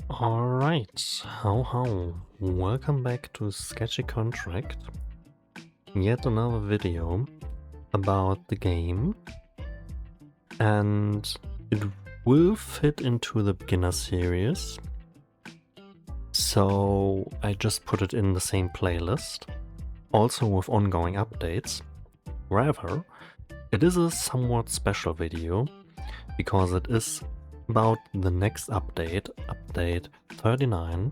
Alright, how, welcome back to Sketchy Contract. Yet another video about the game, and it will fit into the beginner series, so I just put it in the same playlist, also with ongoing updates. However, it is a somewhat special video, because it is about the next update, update 39,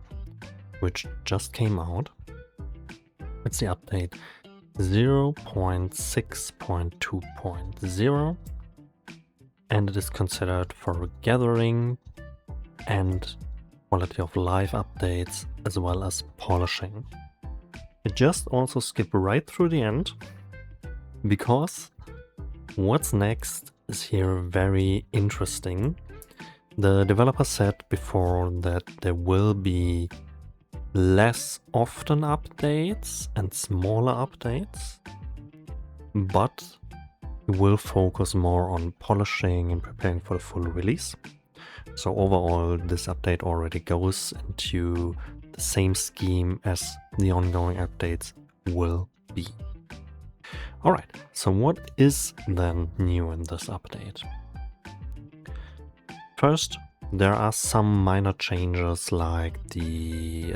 which just came out. It's the update 0.6.2.0, and it is considered for gathering and quality of life updates as well as polishing. It just also skipped right through the end, because what's next is here very interesting. The developer said before that there will be less often updates and smaller updates, but we will focus more on polishing and preparing for the full release. So overall, this update already goes into the same scheme as the ongoing updates will be. Alright, so what is then new in this update? First, there are some minor changes, like the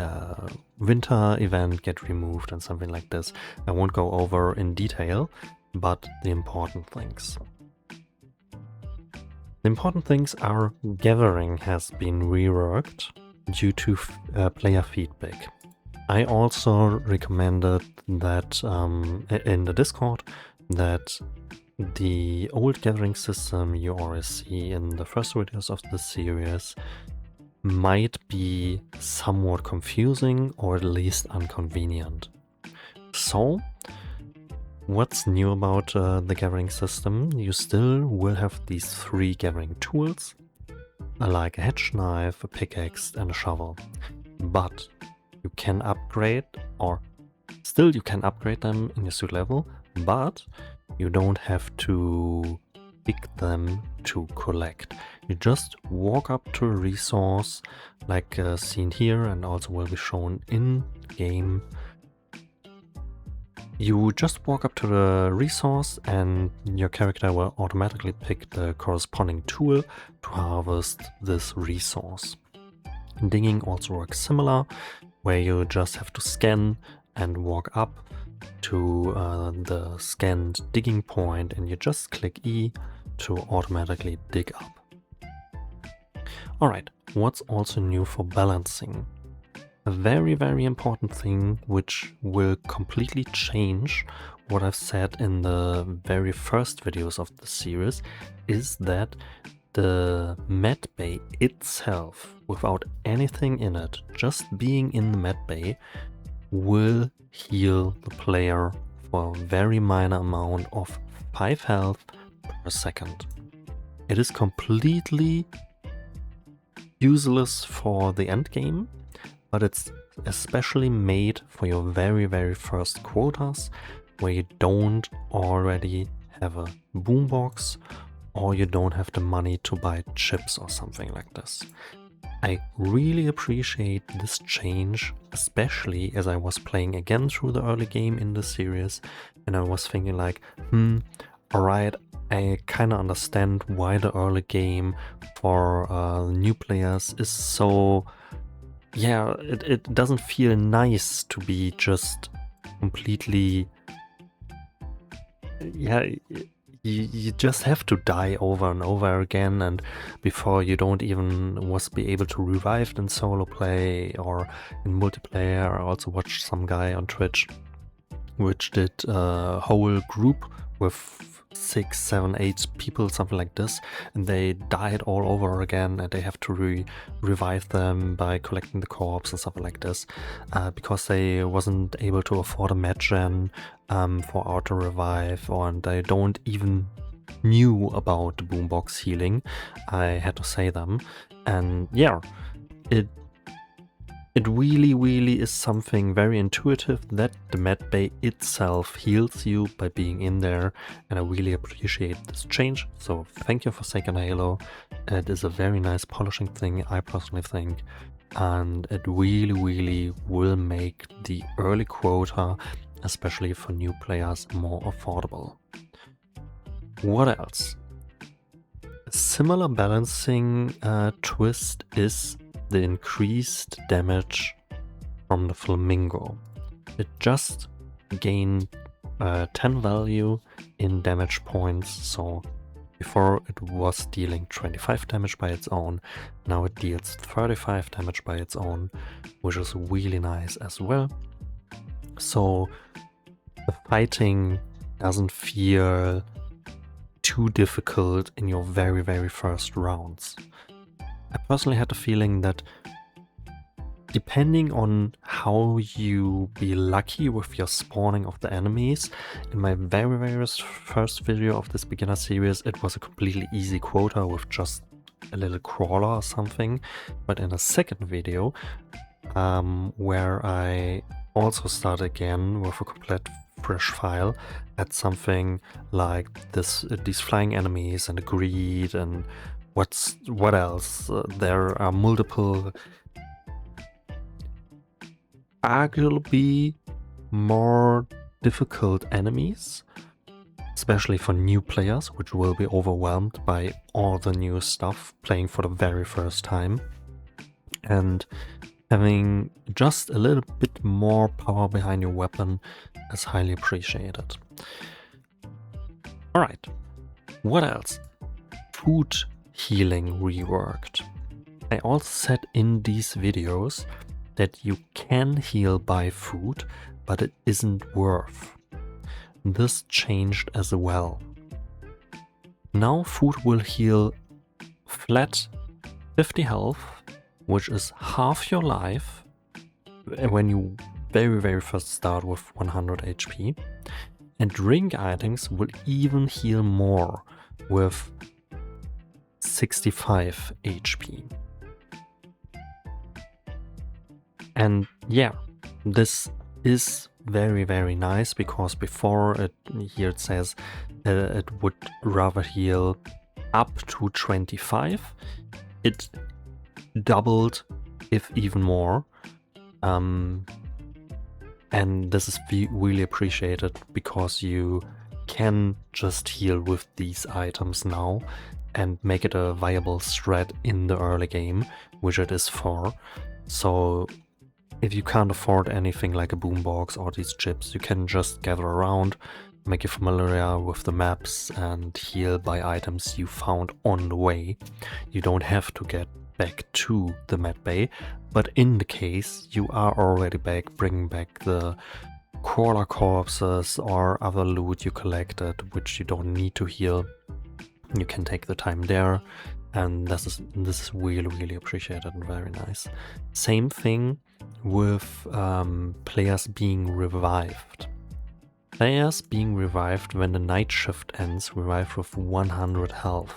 winter event get removed and something like this. I won't go over in detail, but the important things. The important things are gathering has been reworked due to player feedback. I also recommended that in the Discord that the old gathering system you already see in the first videos of the series might be somewhat confusing or at least inconvenient. So, what's new about the gathering system? You still will have these 3 gathering tools, like a hedge knife, a pickaxe and a shovel. But you can upgrade, or still you can upgrade them in your suit level, but you don't have to pick them to collect. You just walk up to a resource, like seen here and also will be shown in game. You just walk up to the resource and your character will automatically pick the corresponding tool to harvest this resource. Digging also works similar, where you just have to scan and walk up to the scanned digging point, and you just click E to automatically dig up. Alright, what's also new for balancing? A very, very important thing which will completely change what I've said in the very first videos of the series is that the med bay itself, without anything in it, just being in the med bay, will heal the player for a very minor amount of 5 health per second. It is completely useless for the end game, but it's especially made for your very, very first quotas, where you don't already have a boombox or you don't have the money to buy chips or something like this. I really appreciate this change, especially as I was playing again through the early game in the series, and I was thinking like, alright, I kinda understand why the early game for new players is so... yeah, it doesn't feel nice to be just completely... yeah, you just have to die over and over again, and before you don't even be able to revive in solo play or in multiplayer. I also watched some guy on Twitch which did a whole group with 6, 7, 8 people, something like this, and they died all over again, and they have to revive them by collecting the corpse and something like this, because they wasn't able to afford a med gen for auto revive, and they don't even knew about the boombox healing. I had to say them, and yeah, it really is something very intuitive that the med bay itself heals you by being in there, and I really appreciate this change. So thank you for Second Halo. It is a very nice polishing thing, I personally think. and it really will make the early quota, especially for new players, more affordable. What else? A similar balancing twist is the increased damage from the flamingo. It just gained 10 value in damage points, so before it was dealing 25 damage by its own, now it deals 35 damage by its own, which is really nice as well. So the fighting doesn't feel too difficult in your very first rounds. I personally had the feeling that depending on how you be lucky with your spawning of the enemies, in my very first video of this beginner series, it was a completely easy quota with just a little crawler or something. But in a second video, where I also start again with a complete fresh file, at something like these flying enemies and the greed and what else? There are multiple arguably more difficult enemies, especially for new players, which will be overwhelmed by all the new stuff playing for the very first time. And having just a little bit more power behind your weapon is highly appreciated. Alright, what else? Food healing reworked. I also said in these videos that you can heal by food, but it isn't worth. This changed as well. Now food will heal flat 50 health, which is half your life when you very first start with 100 HP. And drink items will even heal more with 65 HP. And yeah, this is very nice, because before here it says it would rather heal up to 25. It doubled, if even more. And this is really appreciated, because you can just heal with these items now and make it a viable strat in the early game, which it is for. So if you can't afford anything like a boombox or these chips, you can just gather around, make you familiar with the maps, and heal by items you found on the way. You don't have to get back to the med bay, but in the case you are already back, bringing back the crawler corpses or other loot you collected, which you don't need to heal, you can take the time there. And this is really appreciated and very nice. Same thing with players being revived. Players being revived when the night shift ends revive with 100 health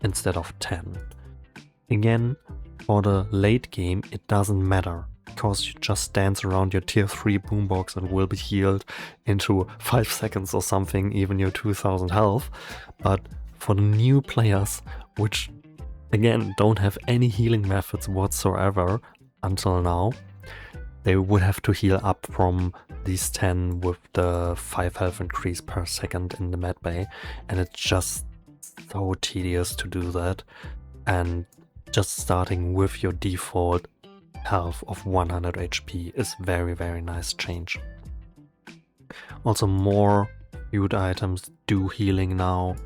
instead of 10. Again, for the late game it doesn't matter, because you just dance around your tier 3 boombox and will be healed into 5 seconds or something, even your 2000 health. But for the new players, which again don't have any healing methods whatsoever until now, they would have to heal up from these 10 with the 5 health increase per second in the med bay, and it's just so tedious to do that. And just starting with your default health of 100 HP is very nice change. Also, more food items do healing now.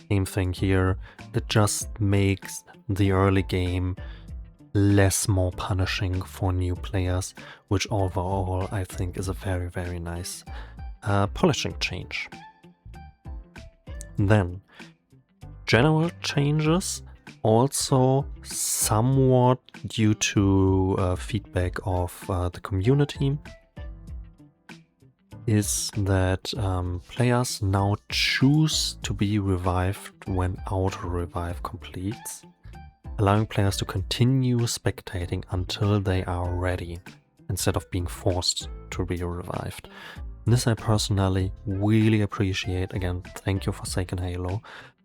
Same thing here, it just makes the early game more punishing for new players, which overall I think is a very nice polishing change. Then, general changes, also somewhat due to feedback of the community, is that players now choose to be revived when auto-revive completes, allowing players to continue spectating until they are ready, instead of being forced to be revived. This I personally really appreciate. Again, thank you for Seiken Halo.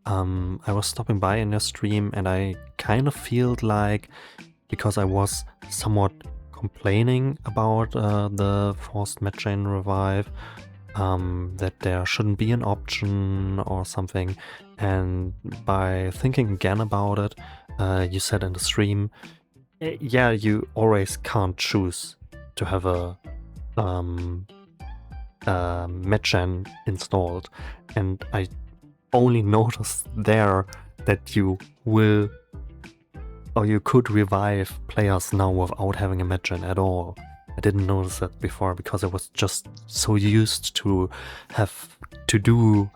I was stopping by in your stream and I kind of feel like because I was somewhat complaining about the forced mid-chain revive, that there shouldn't be an option or something. And by thinking again about it, you said in the stream, yeah, you always can't choose to have a mid-chain installed. And I only noticed there that you will, or you could revive players now without having a mid-chain at all. I didn't notice that before because I was just so used to have to do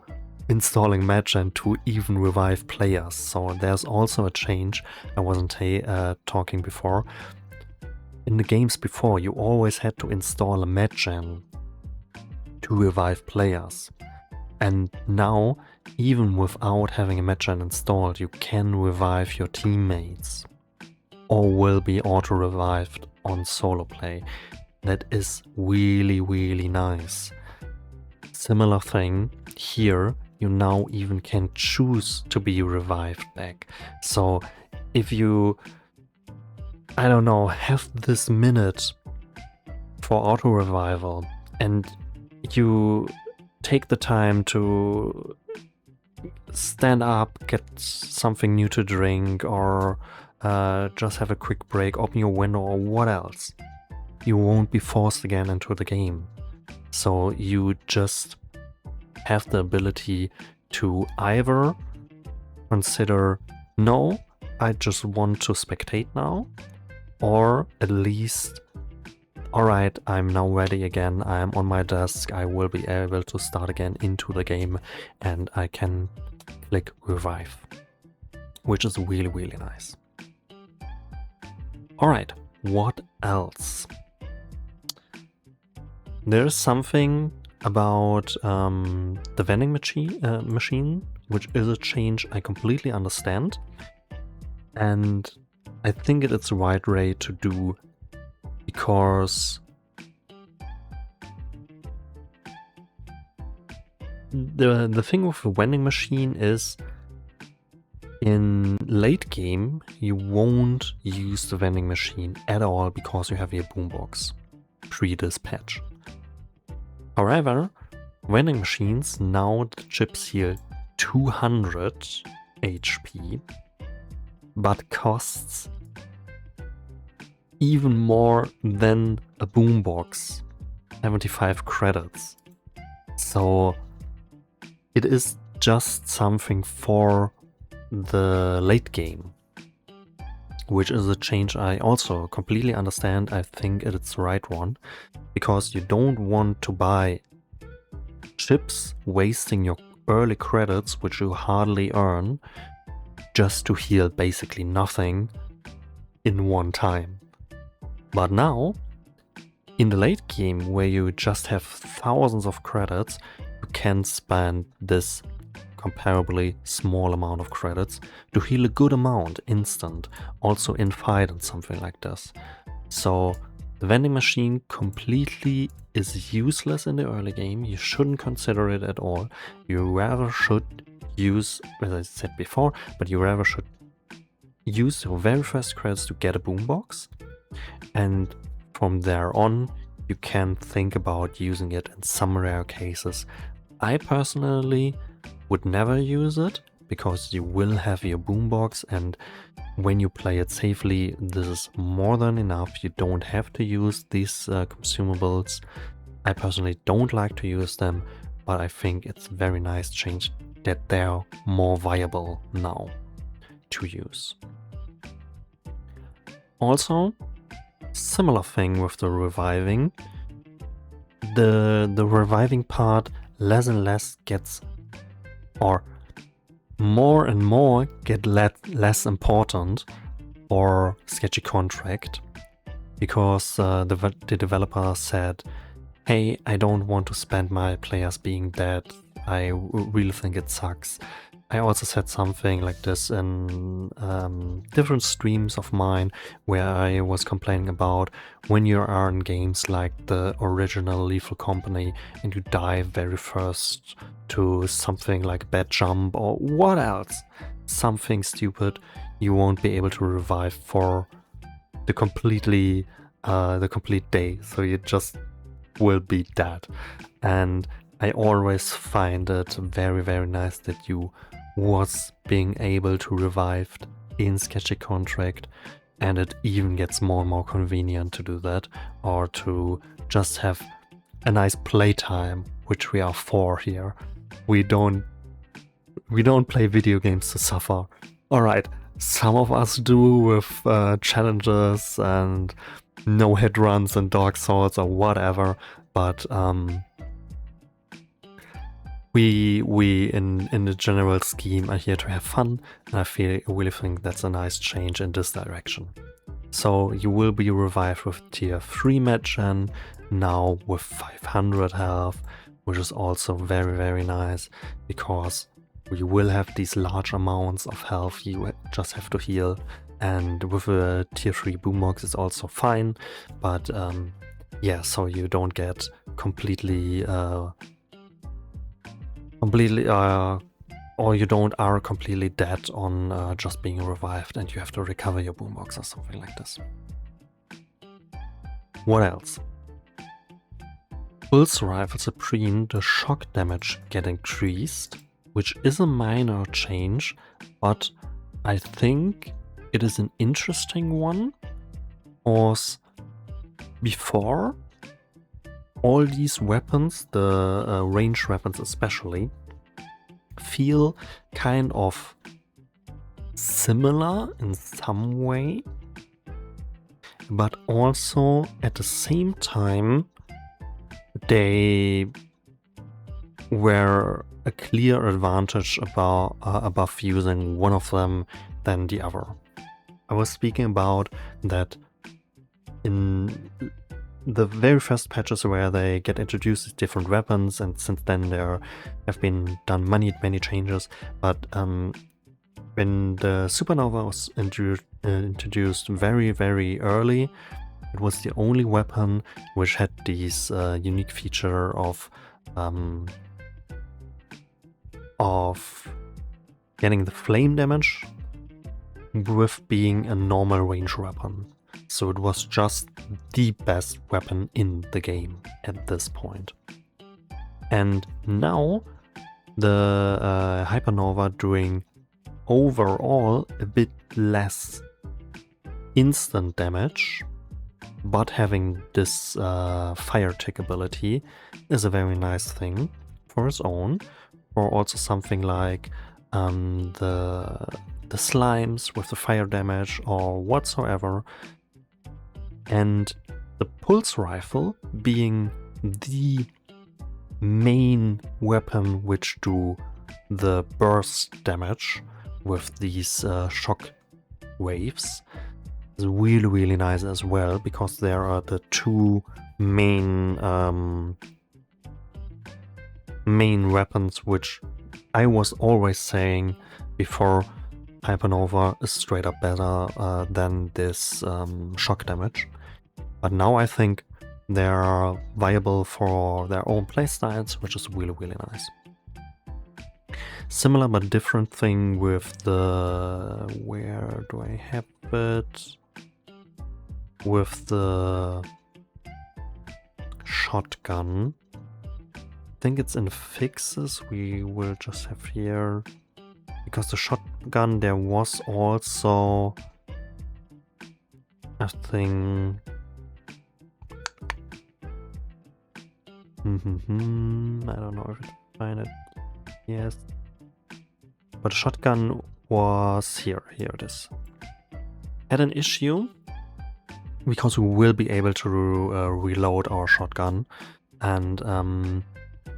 installing mid-chain to even revive players. So there's also a change. I wasn't talking before. In the games before, you always had to install a mid-chain to revive players. And now, even without having a mid-chain installed, you can revive your teammates or will be auto-revived on solo play. That is really, really nice. Similar thing here, you now even can choose to be revived back. So if you, I don't know, have this minute for auto-revival and you take the time to stand up, get something new to drink, or just have a quick break, open your window, or what else, you won't be forced again into the game. So you just have the ability to either consider, no, I just want to spectate now, or at least, alright, I'm now ready again, I'm on my desk, I will be able to start again into the game, and I can click revive, which is really, really nice. Alright, what else? There's something about the vending machine, which is a change I completely understand, and I think it's the right way to do, because the thing with the vending machine is, in late game you won't use the vending machine at all because you have your boombox pre-dispatch. However, vending machines, now the chips heal 200 HP, but costs even more than a boombox, 75 credits. So it is just something for the late game, which is a change I also completely understand. I think it's the right one, because you don't want to buy chips wasting your early credits, which you hardly earn, just to heal basically nothing in one time. But now, in the late game, where you just have thousands of credits, you can spend this comparably small amount of credits to heal a good amount instant, also in fight and something like this. So the vending machine completely is useless in the early game. You shouldn't consider it at all. You rather should use, as I said before, but you rather should use your very first credits to get a boombox, and from there on you can think about using it in some rare cases. I personally would never use it, because you will have your boombox, and when you play it safely, this is more than enough. You don't have to use these consumables. I personally don't like to use them, but I think it's a very nice change that they're more viable now to use. Also, similar thing with the reviving. The reviving part less and less gets, or more and more get less important for Sketchy Contract, because the developer said, hey, I don't want to spend my players being dead. I really think it sucks. I also said something like this in different streams of mine, where I was complaining about when you are in games like the original Lethal Company and you die very first to something like a bad jump or what else, something stupid, you won't be able to revive for the complete day, so you just will be dead. And I always find it very, very nice that you was being able to revive in Sketchy Contract, and it even gets more and more convenient to do that, or to just have a nice playtime, which we are for here. We don't play video games to suffer. Alright, some of us do with challenges and no-hit runs and Dark Souls or whatever, but we in the general scheme are here to have fun, and I really think that's a nice change in this direction. So you will be revived with tier 3 Medgen, now with 500 health, which is also very, very nice, because you will have these large amounts of health you just have to heal, and with a tier 3 boombox it's also fine, but yeah, so you don't get completely or you don't are completely dead on just being revived and you have to recover your boombox or something like this. What else? Pulse Rifle Supreme, the shock damage get increased, which is a minor change, but I think it is an interesting one, because before, all these weapons, the ranged weapons especially, feel kind of similar in some way, but also at the same time they were a clear advantage above using one of them than the other. I was speaking about that in the very first patches where they get introduced as different weapons, and since then there have been done many changes, but when the Supernova was introduced very early, it was the only weapon which had this unique feature of getting the flame damage with being a normal range weapon. So it was just the best weapon in the game at this point. And now the Hypernova doing overall a bit less instant damage, but having this fire tick ability is a very nice thing for its own. Or also something like the slimes with the fire damage or whatsoever. And the pulse rifle being the main weapon which do the burst damage with these shock waves is really nice as well, because there are the two main weapons which I was always saying before Hypernova is straight up better than this shock damage. But now I think they are viable for their own playstyles, which is really nice. Similar but different thing with the... where do I have it? With the shotgun. I think it's in fixes, we will just have here, because the shotgun there was also a thing. I don't know if I can find it. Yes, but the shotgun was here it is. Had an issue because we will be able to reload our shotgun, and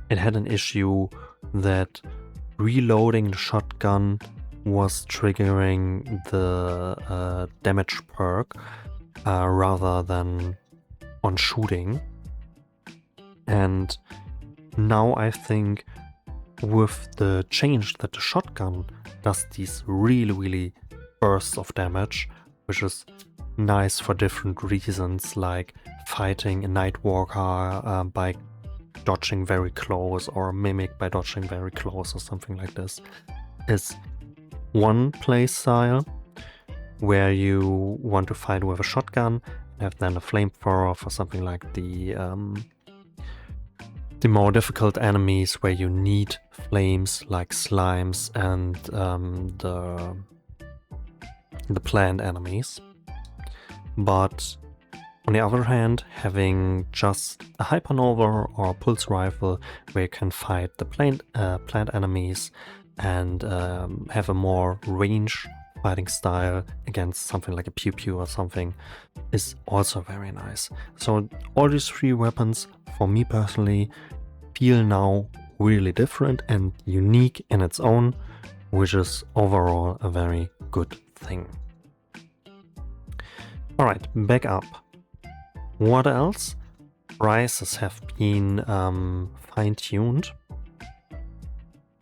it had an issue that reloading the shotgun was triggering the damage perk rather than on shooting. And now I think with the change that the shotgun does these really bursts of damage, which is nice for different reasons, like fighting a Nightwalker by dodging very close, or a Mimic by dodging very close, or something like this, is one playstyle. where you want to fight with a shotgun, have then a flamethrower for something like the more difficult enemies where you need flames like slimes and the plant enemies. But on the other hand, having just a hypernova or a pulse rifle where you can fight the plant enemies and have a more range fighting style against something like a pew pew or something is also very nice. So all these three weapons, for me personally, feel now really different and unique in its own, which is overall a very good thing. Alright, back up. What else? Prices have been fine-tuned,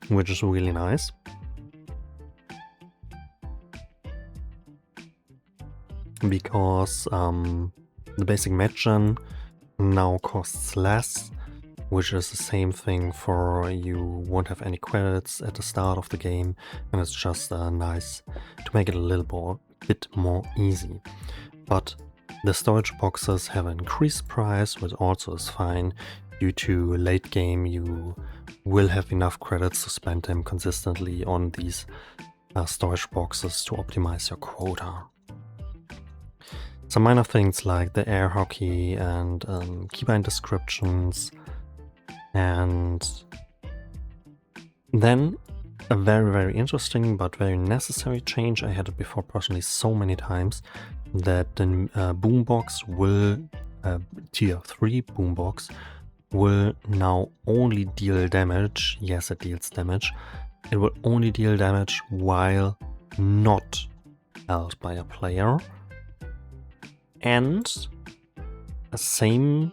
which is really nice. Because the basic match gen now costs less, which is the same thing for you won't have any credits at the start of the game, and it's just nice to make it a little bit more easy. But the storage boxes have an increased price, which also is fine. Due to late game, you will have enough credits to spend them consistently on these storage boxes to optimize your quota. Some minor things like the air hockey and keybind descriptions. And then a very, very interesting but very necessary change. I had it before personally so many times, that the boombox will, tier 3 boombox, will now only deal damage. Yes, it deals damage. It will only deal damage while not held by a player. And a same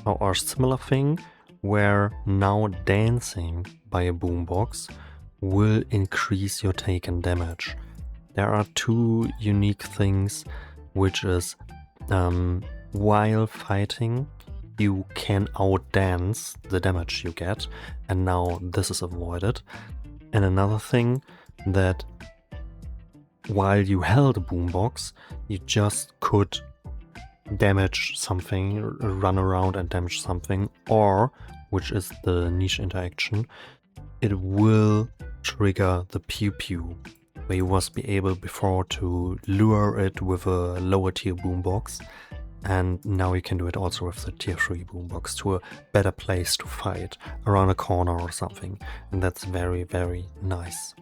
or similar thing where now dancing by a boombox will increase your taken damage. There are two unique things, which is while fighting you can outdance the damage you get, and now this is avoided. And another thing, that while you held a boombox, you just could damage something, run around and damage something, or, which is the niche interaction, it will trigger the pew pew, where you was be able before to lure it with a lower tier boombox, and now you can do it also with the tier 3 boombox to a better place to fight, around a corner or something, and that's very, very nice.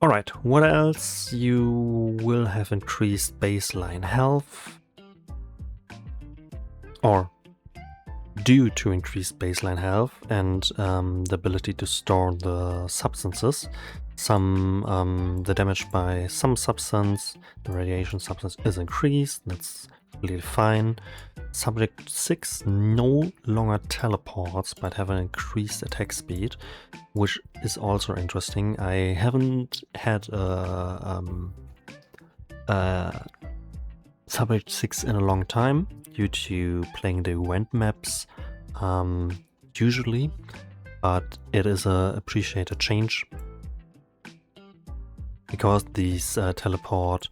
Alright, what else? You will have increased baseline health, or due to increased baseline health and the ability to store the substances. The damage by some substance, the radiation substance, is increased. That's completely fine. Subject 6 no longer teleports, but have an increased attack speed, which is also interesting. I haven't had Subject 6 in a long time, due to playing the event maps usually, but it is a appreciated change, because these teleport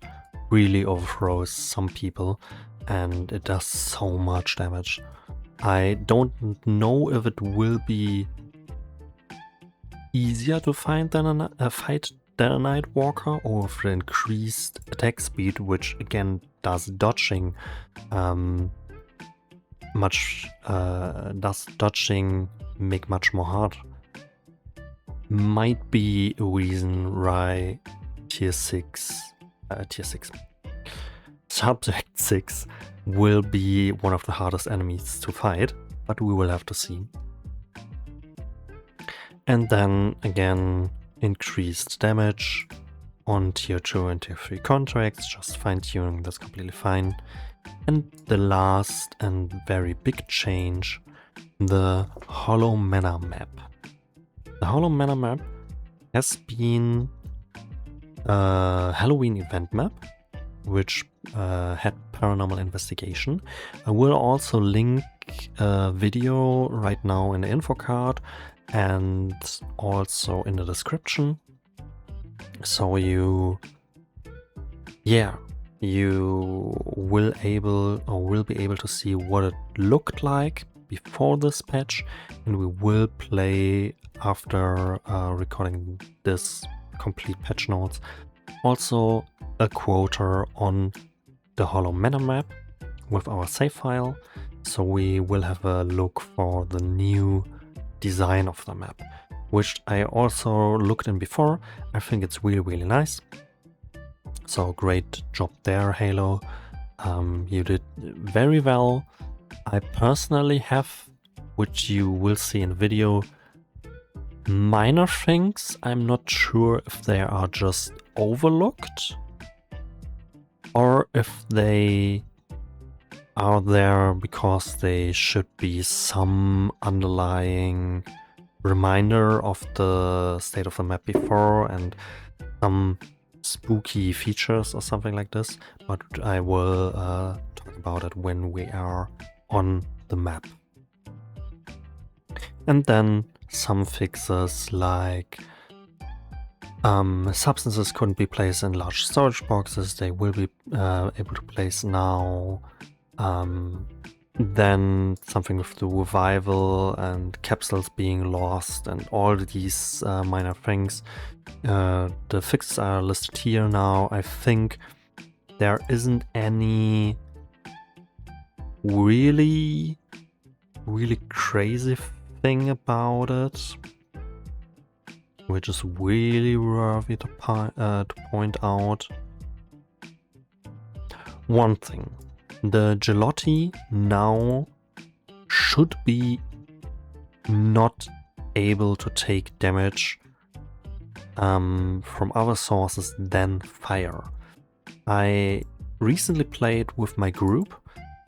really overthrows some people, and it does so much damage. I don't know if it will be easier to fight than a Nightwalker, or with the increased attack speed, which again does dodging make much more hard. Might be a reason why Subject 6 will be one of the hardest enemies to fight, but we will have to see. And then again, increased damage on tier 2 and tier 3 contracts, just fine-tuning, that's completely fine. And the last and very big change, the Hollow Manor map. The Hollow Manor map has been a Halloween event map, which had paranormal investigation. I will also link a video right now in the info card and also in the description. So you will be able to see what it looked like before this patch, and we will play after recording this complete patch notes. Also a quarter on the Hollow Manor map with our save file, so we will have a look for the new design of the map, which I also looked in before. I think it's really nice. So great job there, Halo. You did very well. I personally have, which you will see in the video, minor things. I'm not sure if they are just overlooked or if they are there because they should be some underlying reminder of the state of the map before and some spooky features or something like this, but I will talk about it when we are on the map. And then some fixes like substances couldn't be placed in large storage boxes, they will be able to place now. Then something with the revival and capsules being lost and all these minor things. The fixes are listed here now. I think there isn't any really crazy thing about it, which is really worthy to point out. One thing, the Gelotti now should be not able to take damage from other sources than fire. I recently played with my group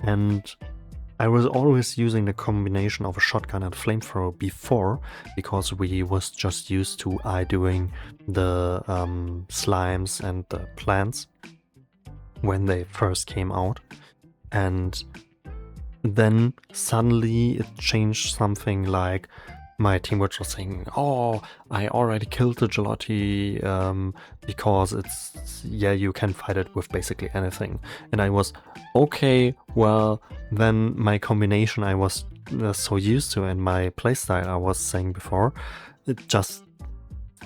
and I was always using the combination of a shotgun and flamethrower before, because we was just used to doing the slimes and the plants when they first came out. And then suddenly it changed something like my team was just saying, oh, I already killed the Gelotti because it's, you can fight it with basically anything. And I was, okay, well, then my combination I was so used to and my playstyle I was saying before, it just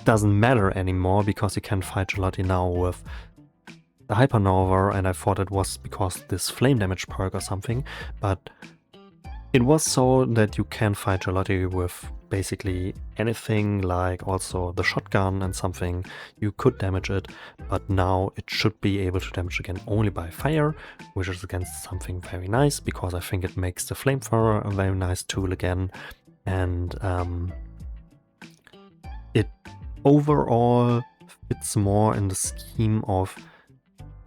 doesn't matter anymore because you can fight Gelotti now with the Hypernova, and I thought it was because this flame damage perk or something, but it was so that you can fight Gelotti with basically anything, like also the shotgun and something. You could damage it, but now it should be able to damage again only by fire, which is again something very nice, because I think it makes the flamethrower a very nice tool again. And it overall fits more in the scheme of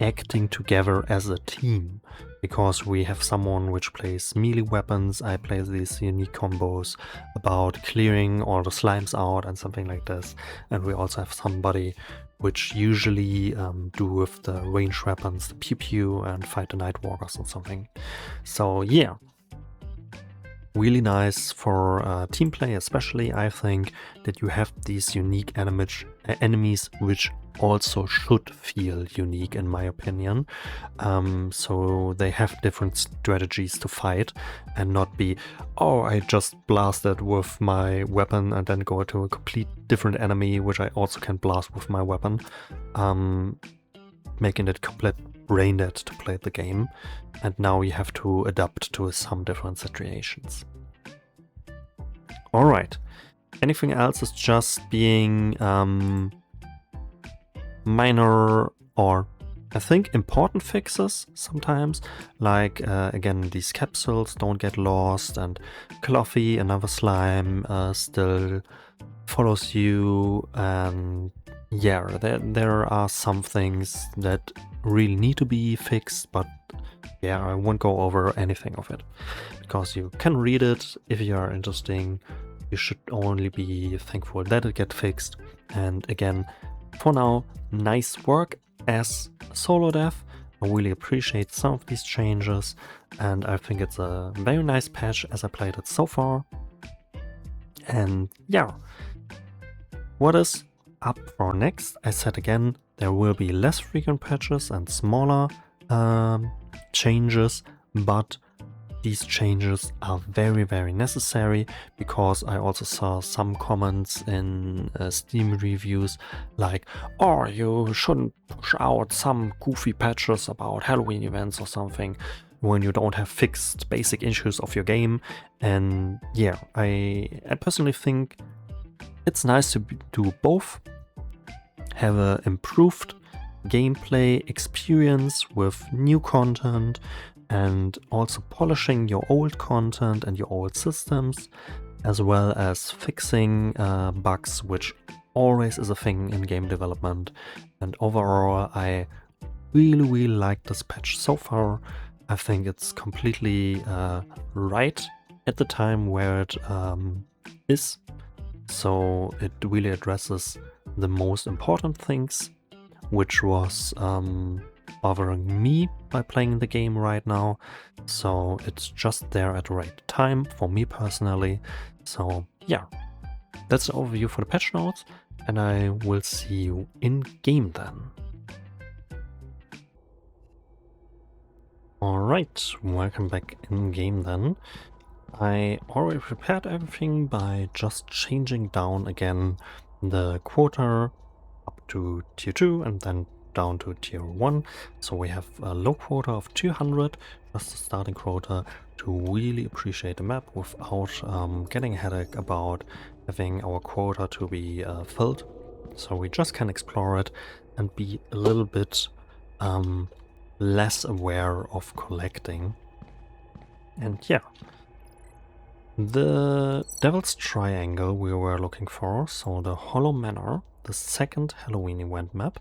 acting together as a team, because we have someone which plays melee weapons, I play these unique combos about clearing all the slimes out and something like this, and we also have somebody which usually do with the ranged weapons, the pew pew, and fight the Nightwalkers or something. So yeah, really nice for team play, especially. I think that you have these unique enemies which also should feel unique, in my opinion. So they have different strategies to fight and not be, oh, I just blasted with my weapon and then go to a complete different enemy which I also can blast with my weapon, making it complete brain dead to play the game. And now you have to adapt to some different situations. Alright, anything else is just being minor or I think important fixes sometimes, like again, these capsules don't get lost, and Clothy, another slime, still follows you, and yeah, there are some things that really need to be fixed, but yeah, I won't go over anything of it, because you can read it if you are interested. You should only be thankful that it gets fixed. And again, for now, nice work as solo dev. I really appreciate some of these changes, and I think it's a very nice patch as I played it so far. And yeah, what is up for next. I said again, there will be less frequent patches and smaller changes, but these changes are very, very necessary, because I also saw some comments in Steam reviews like, oh, you shouldn't push out some goofy patches about Halloween events or something when you don't have fixed basic issues of your game. And yeah, I personally think it's nice to do both, have an improved gameplay experience with new content, and also polishing your old content and your old systems, as well as fixing bugs, which always is a thing in game development. And overall, I really like this patch so far. I think it's completely right at the time where it is. So it really addresses the most important things, which was bothering me by playing the game right now. So it's just there at the right time for me personally. So yeah, that's the overview for the patch notes, and I will see you in game then. Alright, welcome back in game then. I already prepared everything by just changing down again the quota up to tier 2 and then down to tier 1. So we have a low quota of 200, just a starting quota to really appreciate the map without getting a headache about having our quota to be filled. So we just can explore it and be a little bit less aware of collecting. And yeah, the Devil's Triangle we were looking for, so the Hollow Manor, the second Halloween event map.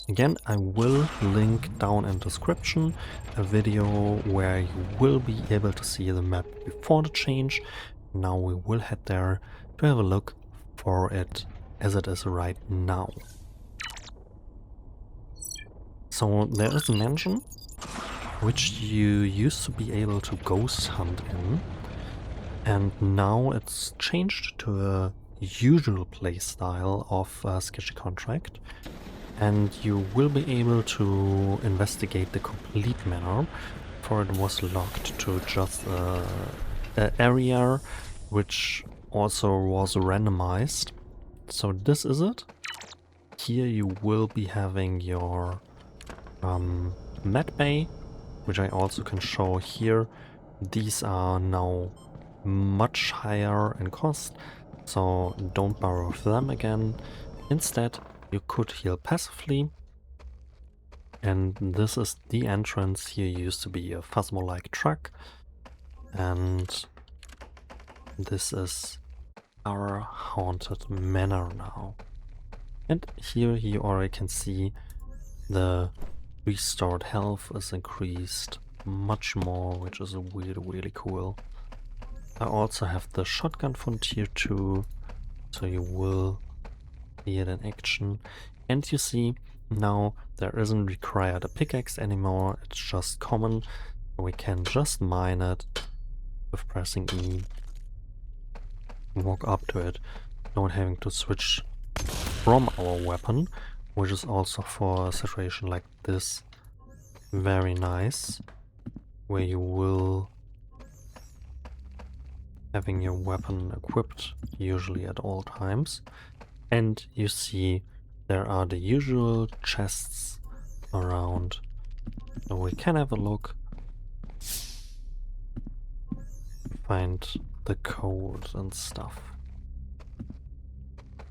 Again, I will link down in the description a video where you will be able to see the map before the change. Now we will head there to have a look for it as it is right now. So there is a mansion which you used to be able to ghost hunt in, and now it's changed to a usual playstyle of Sketchy Contract, and you will be able to investigate the complete manor, for it was locked to just an area which also was randomized. So this is it. Here you will be having your med bay, which I also can show here. These are now much higher in cost, so don't borrow them again. Instead, you could heal passively, and this is the entrance. Here used to be a Phasmo-like truck, and this is our haunted manor now. And here you already can see the restored health is increased much more, which is really cool. I also have the shotgun from tier 2, so you will see it in action. And you see now there isn't required a pickaxe anymore, it's just common. We can just mine it with pressing E, walk up to it, not having to switch from our weapon, which is also for a situation like this very nice, where you will having your weapon equipped usually at all times. And you see there are the usual chests around, so we can have a look, find the code and stuff.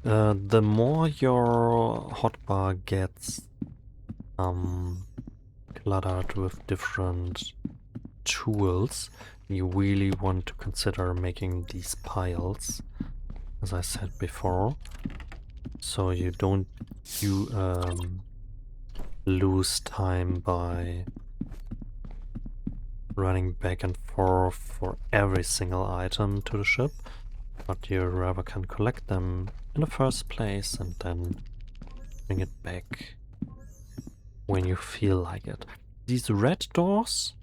The more your hotbar gets cluttered with different tools, you really want to consider making these piles, as I said before, so you don't lose time by running back and forth for every single item to the ship, but you rather can collect them in the first place and then bring it back when you feel like it. These red doors,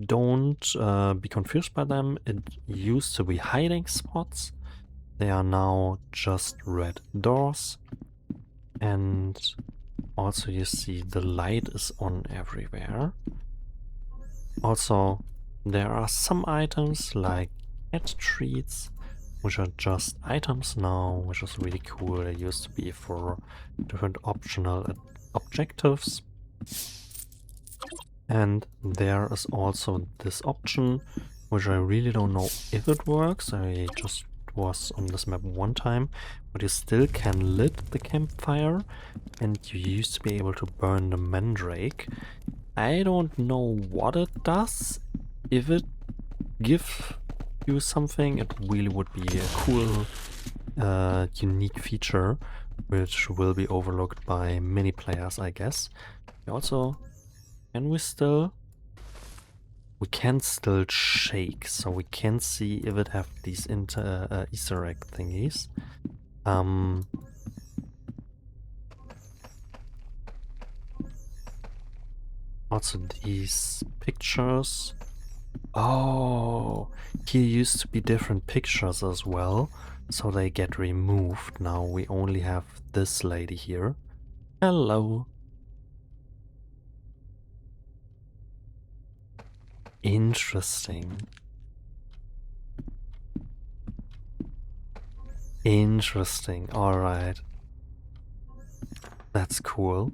don't be confused by them. It used to be hiding spots. They are now just red doors. And also you see the light is on everywhere. Also, there are some items like cat treats, which are just items now, which is really cool. They used to be for different optional objectives. And there is also this option, which I really don't know if it works. I just was on this map one time, but you still can lit the campfire, and you used to be able to burn the mandrake. I don't know what it does. If it gives you something, it really would be a cool, unique feature, which will be overlooked by many players, I guess. Also, we can still shake, so we can see if it have these Easter egg thingies. Also these pictures. Oh, here used to be different pictures as well, so they get removed. Now we only have this lady here. Hello. Interesting. Interesting. Alright. That's cool.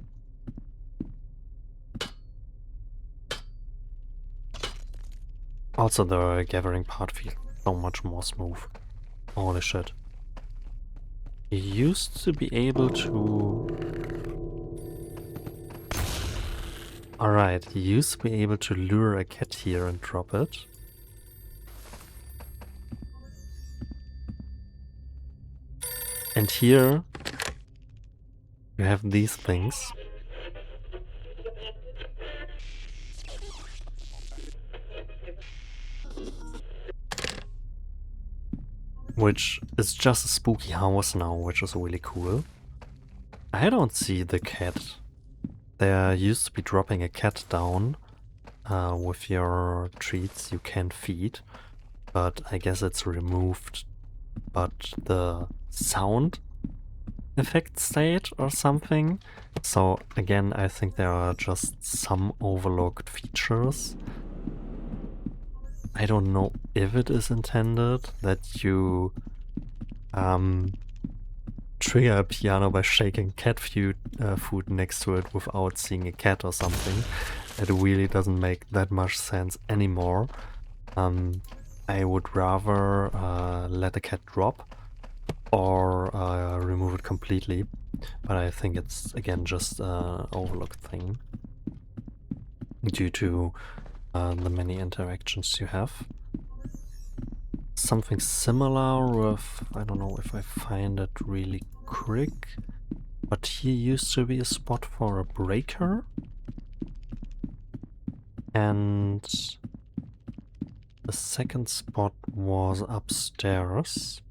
Also the gathering part feels so much more smooth. Holy shit. You used to be able to... Alright, you used to be able to lure a cat here and drop it. And here you have these things. Which is just a spooky house now, which is really cool. I don't see the cat. There used to be dropping a cat down with your treats you can feed, but I guess it's removed. But the sound effect stayed or something. So again, I think there are just some overlooked features. I don't know if it is intended that you trigger a piano by shaking cat food next to it without seeing a cat or something. It really doesn't make that much sense anymore. I would rather let the cat drop or remove it completely, but I think it's again just an overlooked thing due to the many interactions you have. Something similar with, I don't know if I find it really quick, but here used to be a spot for a breaker. And the second spot was upstairs.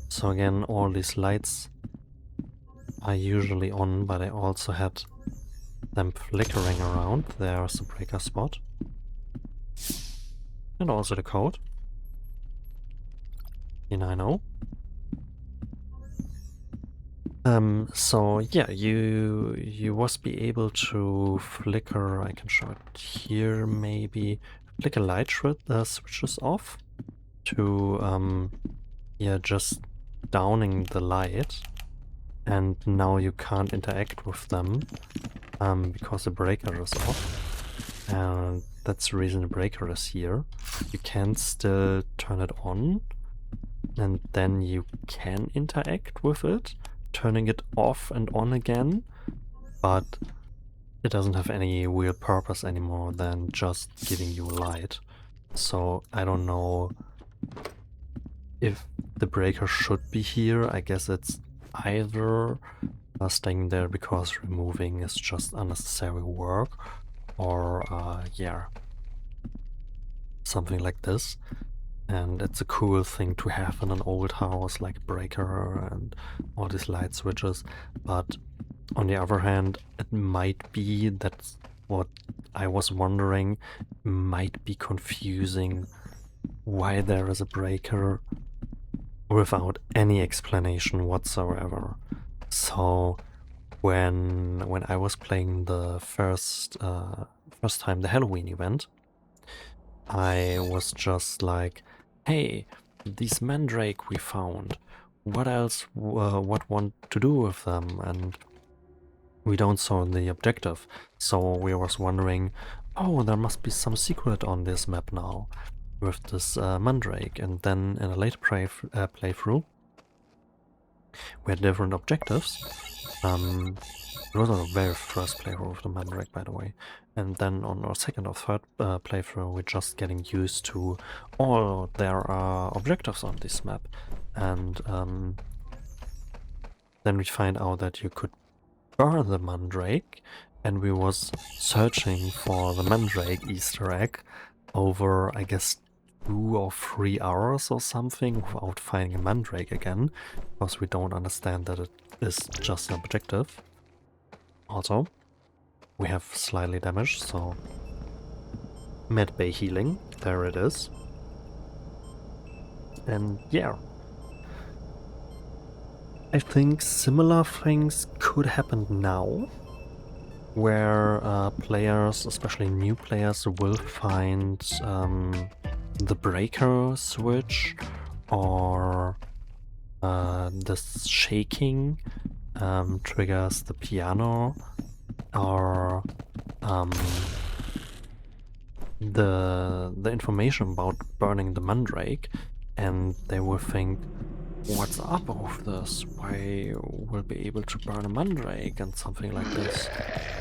So again, all these lights are usually on, but I also had them flickering around. There's the breaker spot. And also the code. In I know. So yeah, you must be able to flicker, I can show it here maybe, flicker light switches off to yeah, just downing the light, and now you can't interact with them because the breaker is off, and that's the reason the breaker is here. You can still turn it on, and then you can interact with it, turning it off and on again, but it doesn't have any real purpose anymore than just giving you light. So I don't know if the breaker should be here. I guess it's either staying there because removing is just unnecessary work, or yeah, something like this. And it's a cool thing to have in an old house, like breaker and all these light switches. But on the other hand, it might be that's what I was wondering, might be confusing why there is a breaker without any explanation whatsoever. So when I was playing the first time the Halloween event, I was just like, hey, these mandrake we found, what else, what want to do with them? And we don't saw the objective, so we was wondering, oh, there must be some secret on this map now with this mandrake. And then in a later playthrough, we had different objectives. It was our very first playthrough of the mandrake, by the way. And then on our second or third playthrough, we're just getting used to, oh, there are objectives on this map. And then we find out that you could burn the mandrake, and we was searching for the mandrake Easter egg over, I guess, 2 or 3 hours or something without finding a mandrake again, because we don't understand that it is just an objective. Also, we have slightly damaged, so medbay healing, there it is. And yeah, I think similar things could happen now, where players, especially new players, will find the breaker switch or this shaking triggers the piano, or the information about burning the mandrake, and they will think, what's up with this? Why will be able to burn a mandrake and something like this?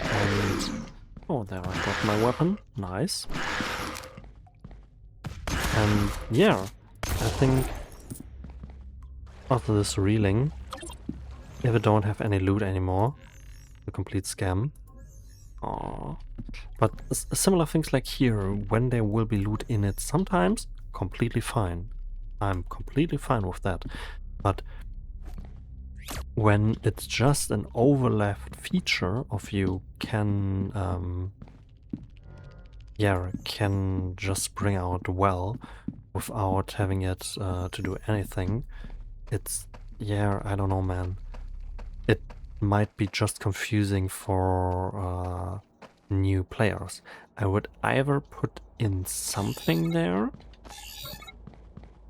And oh, there I got my weapon. Nice. And yeah, I think after this reeling, if I don't have any loot anymore, a complete scam. Aww. But similar things like here, when there will be loot in it, sometimes completely fine. I'm completely fine with that. But when it's just an overlapped feature of you can just bring out well without having it to do anything, it's, yeah, I don't know, man. It might be just confusing for new players. I would either put in something there,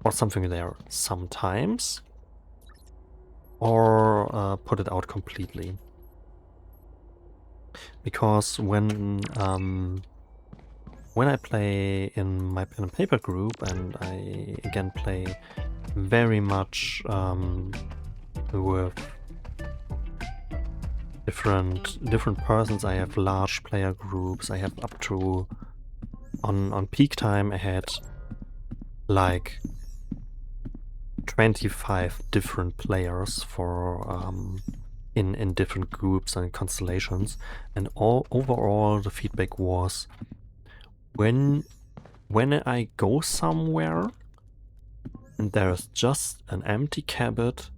or something there sometimes, or put it out completely. Because when I play in my pen and paper group, and I again play very much with different persons, I have large player groups. I have up to, on peak time, I had like 25 different players for in different groups and constellations, and overall the feedback was, when I go somewhere and there's just an empty cabinet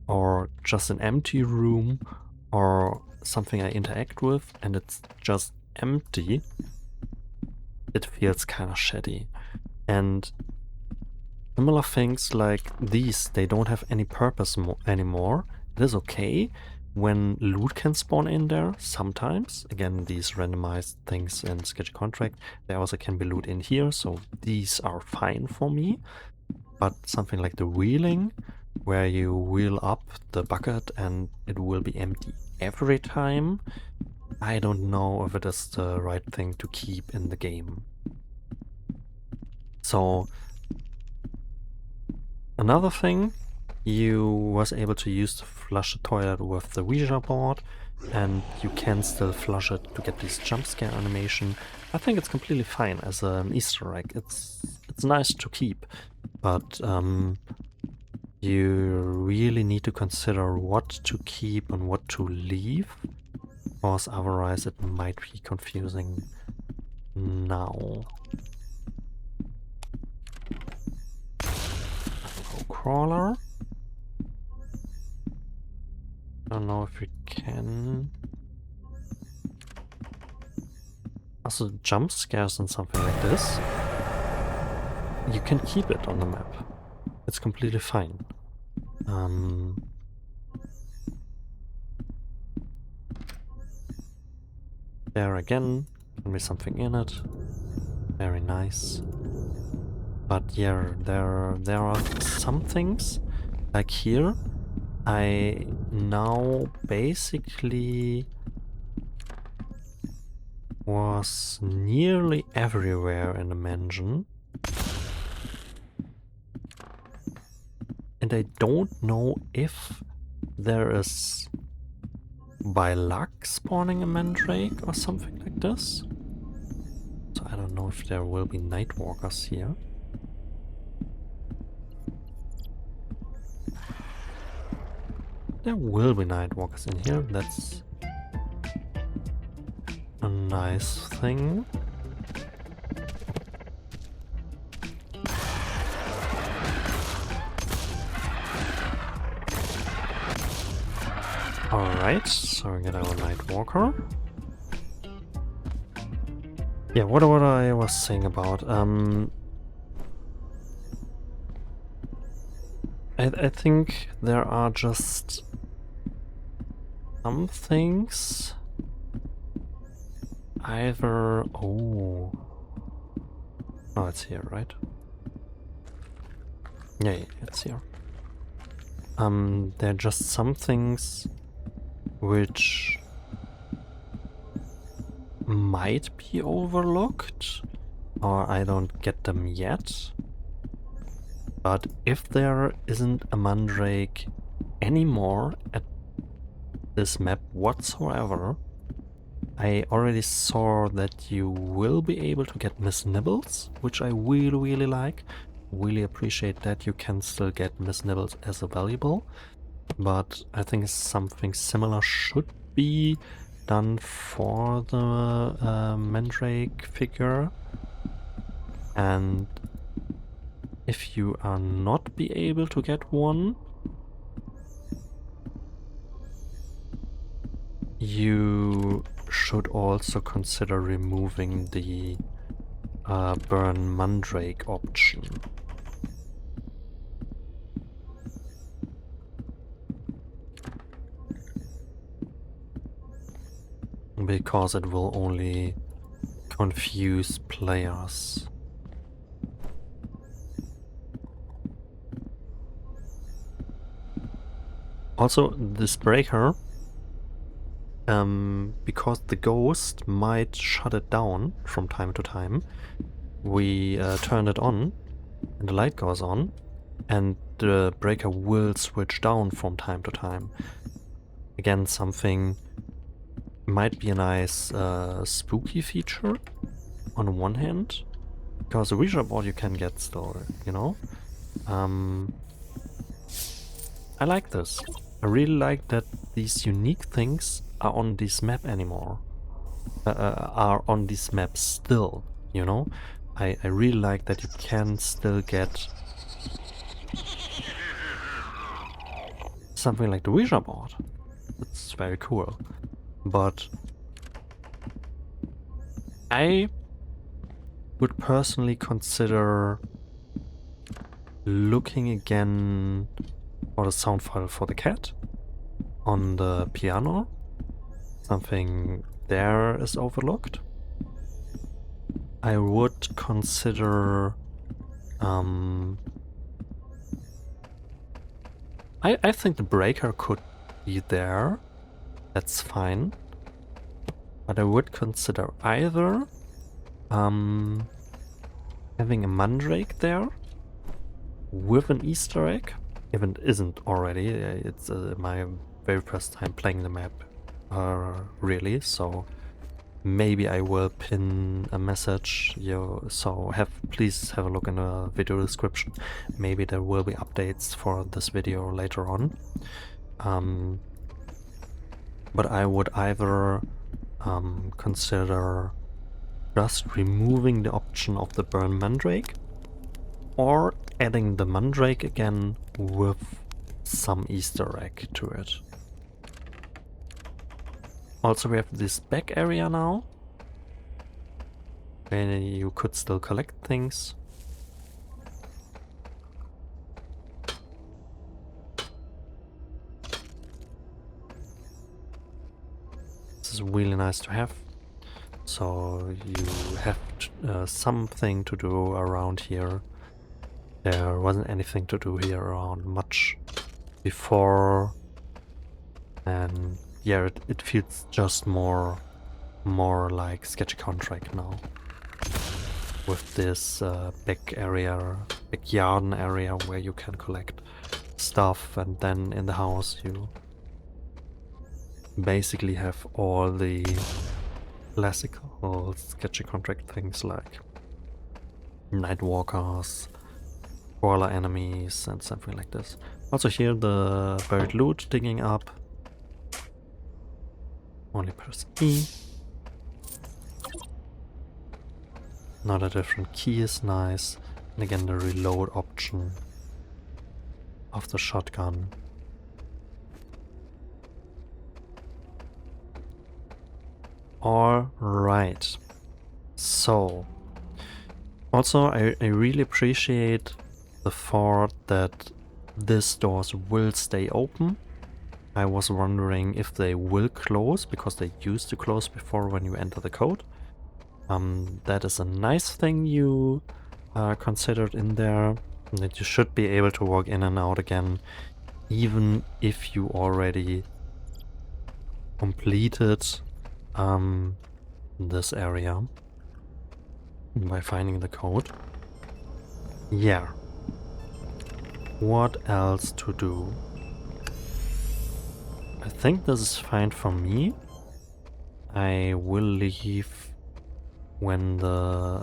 or just an empty room or something I interact with and it's just empty, it feels kind of shitty. And similar things like these, they don't have any purpose anymore. It is okay when loot can spawn in there sometimes. Again, these randomized things in Sketchy Contract, there also can be loot in here, so these are fine for me. But something like the wheeling, where you wheel up the bucket and it will be empty every time, I don't know if it is the right thing to keep in the game. So another thing, you was able to use to flush the toilet with the Ouija board, and you can still flush it to get this jump scare animation. I think it's completely fine as an Easter egg. It's nice to keep, but you really need to consider what to keep and what to leave, because otherwise it might be confusing. Now, crawler. I don't know if we can. Also, jump scares and something like this, you can keep it on the map. It's completely fine. There again, can be something in it. Very nice. But yeah, there are some things, like here, I now basically was nearly everywhere in the mansion. And I don't know if there is by luck spawning a mandrake or something like this. So I don't know if there will be nightwalkers here. There will be nightwalkers in here, that's a nice thing. Alright, so we get our nightwalker. Yeah, what I was saying about, I think there are just some things either... Oh, it's here, right? Yeah, it's here. There are just some things which might be overlooked, or I don't get them yet. But if there isn't a mandrake anymore at this map whatsoever, I already saw that you will be able to get Miss Nibbles, which I really like. Really appreciate that you can still get Miss Nibbles as a valuable, but I think something similar should be done for the mandrake figure. And if you are not be able to get one, you should also consider removing the burn mandrake option. Because it will only confuse players. Also, this breaker, because the ghost might shut it down from time to time, we turn it on and the light goes on, and the breaker will switch down from time to time. Again, something might be a nice spooky feature on one hand, because a Ouija board you can get still, you know? I like this. I really like that these unique things are on this map anymore. Are on this map still, you know? I really like that you can still get something like the Ouija board. It's very cool. But I would personally consider looking again for the sound file for the cat on the piano. Something there is overlooked. I would consider I think the breaker could be there. That's fine. But I would consider either having a mandrake there with an Easter egg, if it isn't already. It's my very first time playing the map, really, so maybe I will pin a message, so please have a look in the video description. Maybe there will be updates for this video later on. But I would either consider just removing the option of the burn mandrake, or adding the mandrake again with some Easter egg to it. Also, we have this back area now, where you could still collect things. is really nice to have. So you have something to do around here. There wasn't anything to do here around much before, and yeah, it feels just more like Sketchy contract now. With this big garden area where you can collect stuff, and then in the house you basically have all the classical Sketchy contract things like Nightwalkers, crawler enemies, and something like this. Also here the buried loot digging up. Only press E. Another different key is nice. And again the reload option of the shotgun. Alright. So also I really appreciate the thought that these doors will stay open. I was wondering if they will close, because they used to close before when you enter the code. That is a nice thing you considered in there, that you should be able to walk in and out again, even if you already completed this area by finding the code. Yeah. What else to do? I think this is fine for me. I will leave when the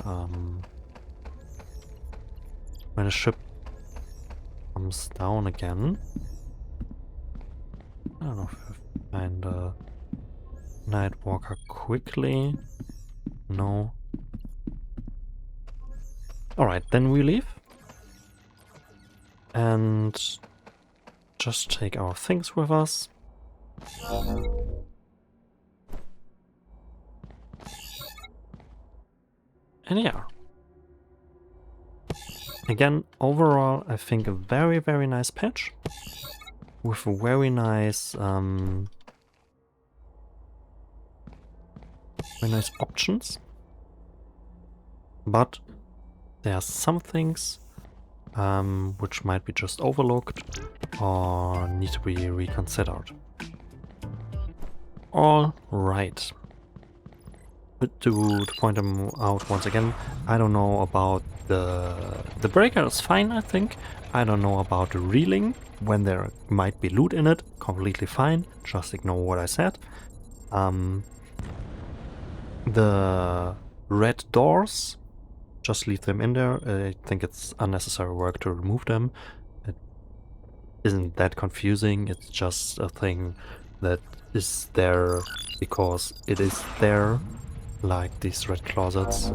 ship comes down again. I don't know if I find a Nightwalker quickly. No. Alright, then we leave. And just take our things with us. And yeah. Again, overall, I think a very, very nice patch. With very nice options. But there are some things which might be just overlooked or need to be reconsidered. All right. But to point them out once again, I don't know about the breaker is fine, I think. I don't know about the reeling, when there might be loot in it, completely fine, just ignore what I said. The red doors, just leave them in there. I think it's unnecessary work to remove them. It isn't that confusing, it's just a thing that is there because it is there. Like these red closets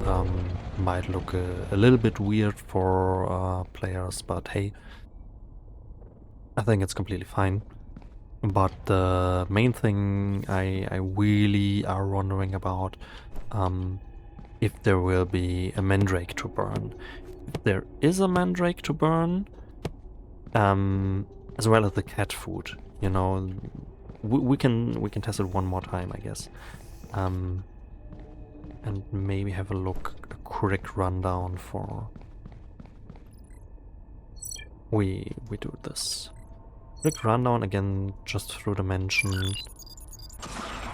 might look a little bit weird for players, but hey, I think it's completely fine. But the main thing I really are wondering about, if there will be a mandrake to burn. If there is a mandrake to burn, as well as the cat food, you know, we can test it one more time, I guess. And maybe have a quick rundown for... We do this. Quick rundown again, just through the mention.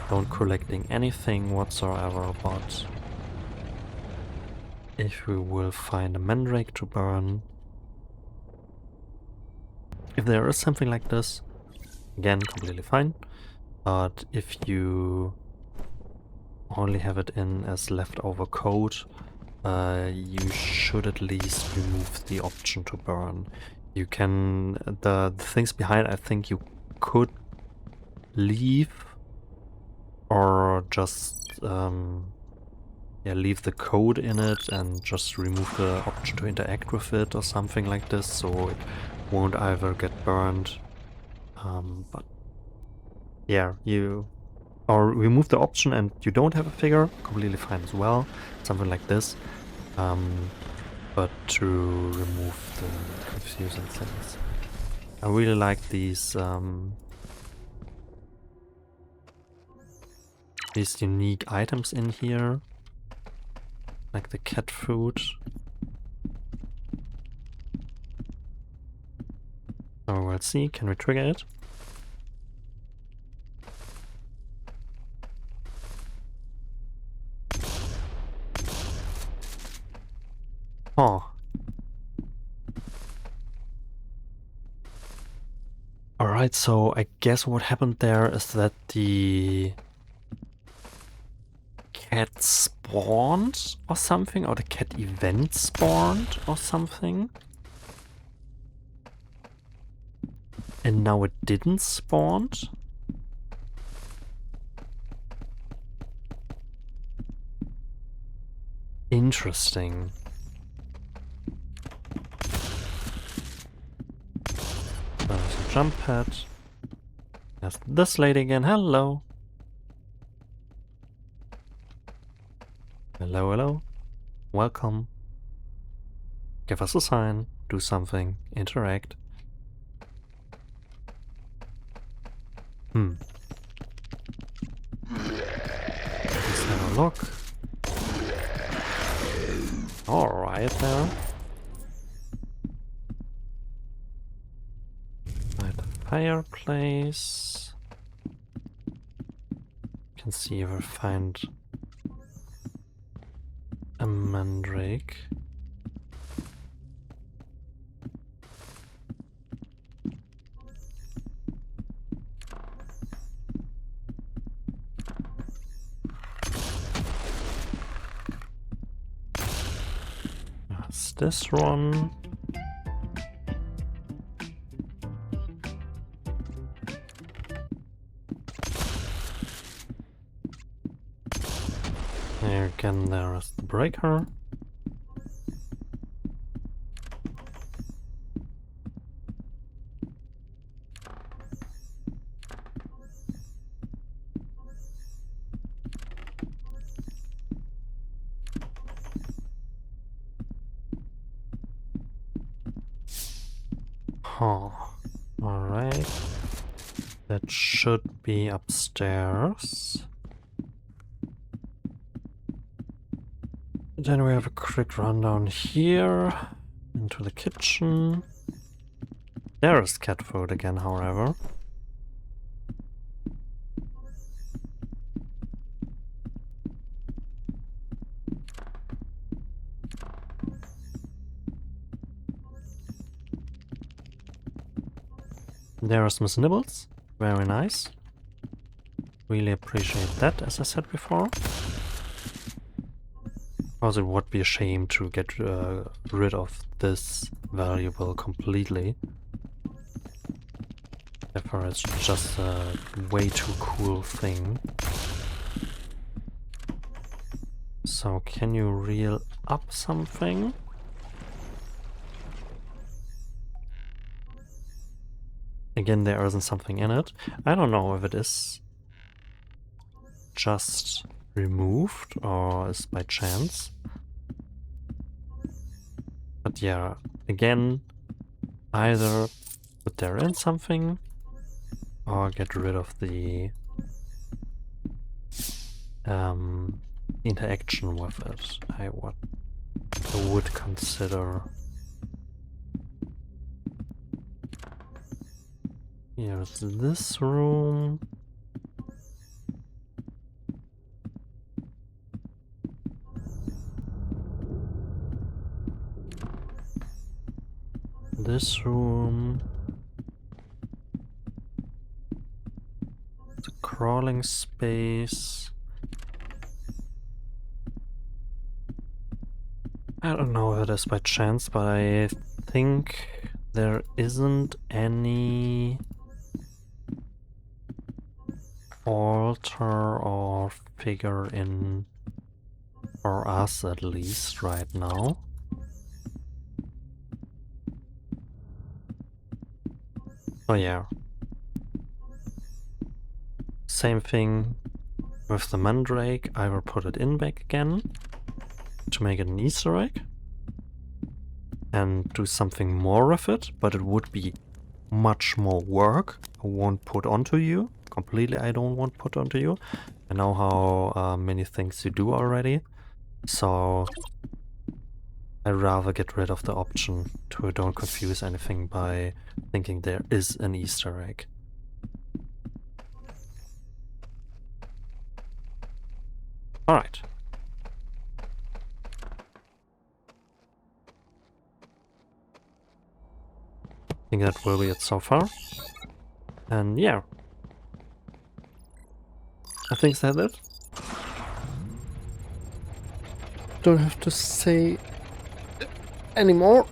Don't collecting anything whatsoever, but if we will find a mandrake to burn. If there is something like this, again, completely fine. But if you only have it in as leftover code, you should at least remove the option to burn. You can, the things behind, I think you could leave or just leave the code in it and just remove the option to interact with it or something like this, so it won't either get burned. But yeah, or remove the option and you don't have a figure, completely fine as well, something like this. But to remove the confusing things. I really like these these unique items in here, like the cat food. So we'll see, can we trigger it? Oh. Alright, so I guess what happened there is that the cat spawned or something, or the cat event spawned or something. And now it didn't spawn. Interesting. There's a jump pad. There's this lady again. Hello. Hello, hello. Welcome. Give us a sign. Do something. Interact. Let's have a look. Alright there. Light a fireplace. You can see if I find a mandrake. That's this one. There again, there is the breaker. Oh, alright. That should be upstairs. Then we have a quick run down here into the kitchen. There is cat food again, however. There's Miss Nibbles. Very nice. Really appreciate that, as I said before. Because it would be a shame to get rid of this valuable completely. Therefore, it's just a way too cool thing. So, can you reel up something? Again, there isn't something in it. I don't know if it is just removed or is by chance. But yeah, again, either put there in something or get rid of the interaction with it. I would consider. Here's this room. This room. The crawling space. I don't know if it is by chance, but I think there isn't any altar or figure in, for us at least right now. Oh yeah. Same thing with the mandrake. I will put it in back again to make it an Easter egg and do something more with it, but it would be much more work. I won't put onto you. Completely I don't want put onto you. I know how many things you do already, so I'd rather get rid of the option to don't confuse anything by thinking there is an Easter egg. Alright. I think that will be it so far. And yeah. I think that's it. Don't have to say anymore.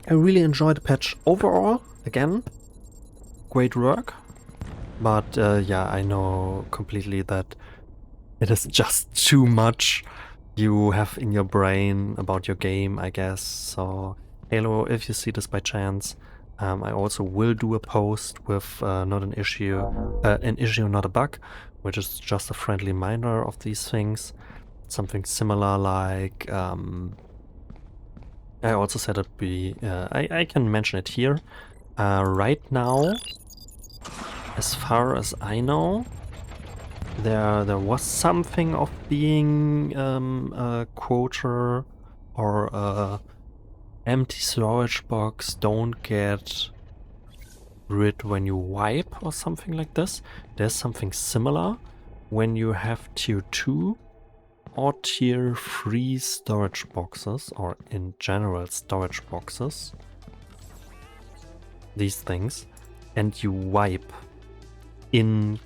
I really enjoyed the patch overall. Again, great work. But yeah, I know completely that it is just too much you have in your brain about your game, I guess. So Halo, if you see this by chance, I also will do a post with not an issue, not a bug, which is just a friendly reminder of these things. Something similar like, I also said it be, I can mention it here. Right now, as far as I know, there was something of being a quota or a empty storage box don't get rid when you wipe or something like this. There's something similar when you have tier 2 or tier 3 storage boxes, or in general storage boxes, these things, and you wipe in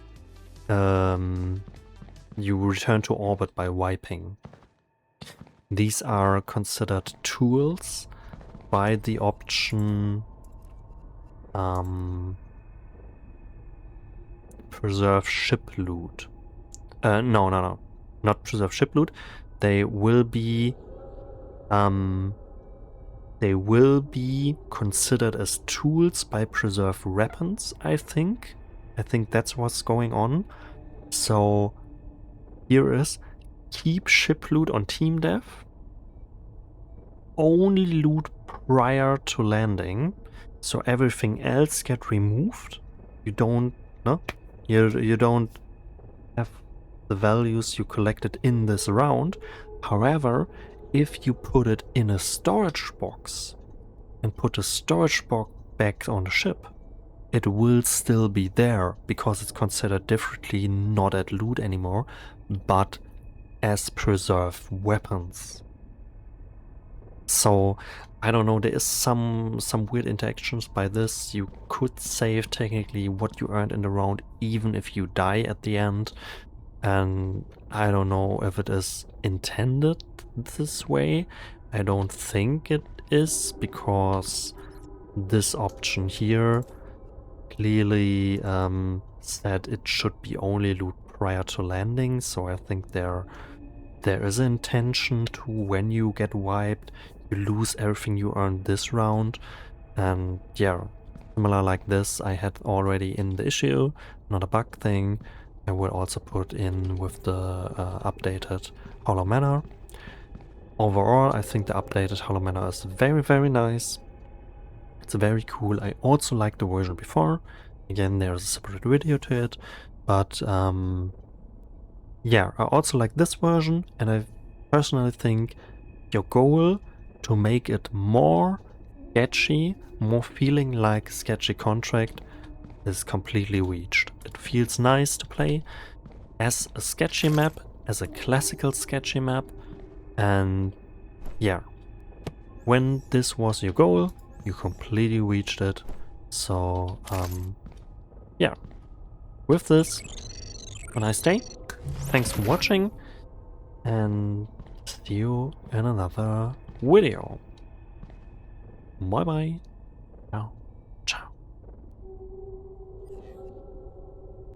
you return to orbit by wiping. These are considered tools by the option preserve ship loot. No, not preserve ship loot. They will be considered as tools by preserve weapons, I think. I think that's what's going on. So here is keep ship loot on team dev. Only loot prior to landing. So everything else get removed. You don't you don't have the values you collected in this round. However, if you put it in a storage box and put the storage box back on the ship, it will still be there because it's considered differently, not as loot anymore, but as preserved weapons. So I don't know, there is some weird interactions by this. You could save technically what you earned in the round even if you die at the end, and I don't know if it is intended this way. I don't think it is, because this option here clearly said it should be only loot prior to landing, so I think there is an intention to, when you get wiped, you lose everything you earned this round. And yeah, similar like this I had already in the issue, not a bug thing. I will also put in with the updated Hollow Manor. Overall, I think the updated Hollow Manor is very, very nice. It's very cool. I also like the version before. Again, there's a separate video to it, but yeah, I also like this version, and I personally think your goal to make it more sketchy, more feeling like Sketchy Contract, is completely reached. It feels nice to play as a sketchy map, as a classical sketchy map, and yeah, when this was your goal, you completely reached it. So yeah, with this, have a nice day, thanks for watching, and see you in another video. Bye bye. Ciao.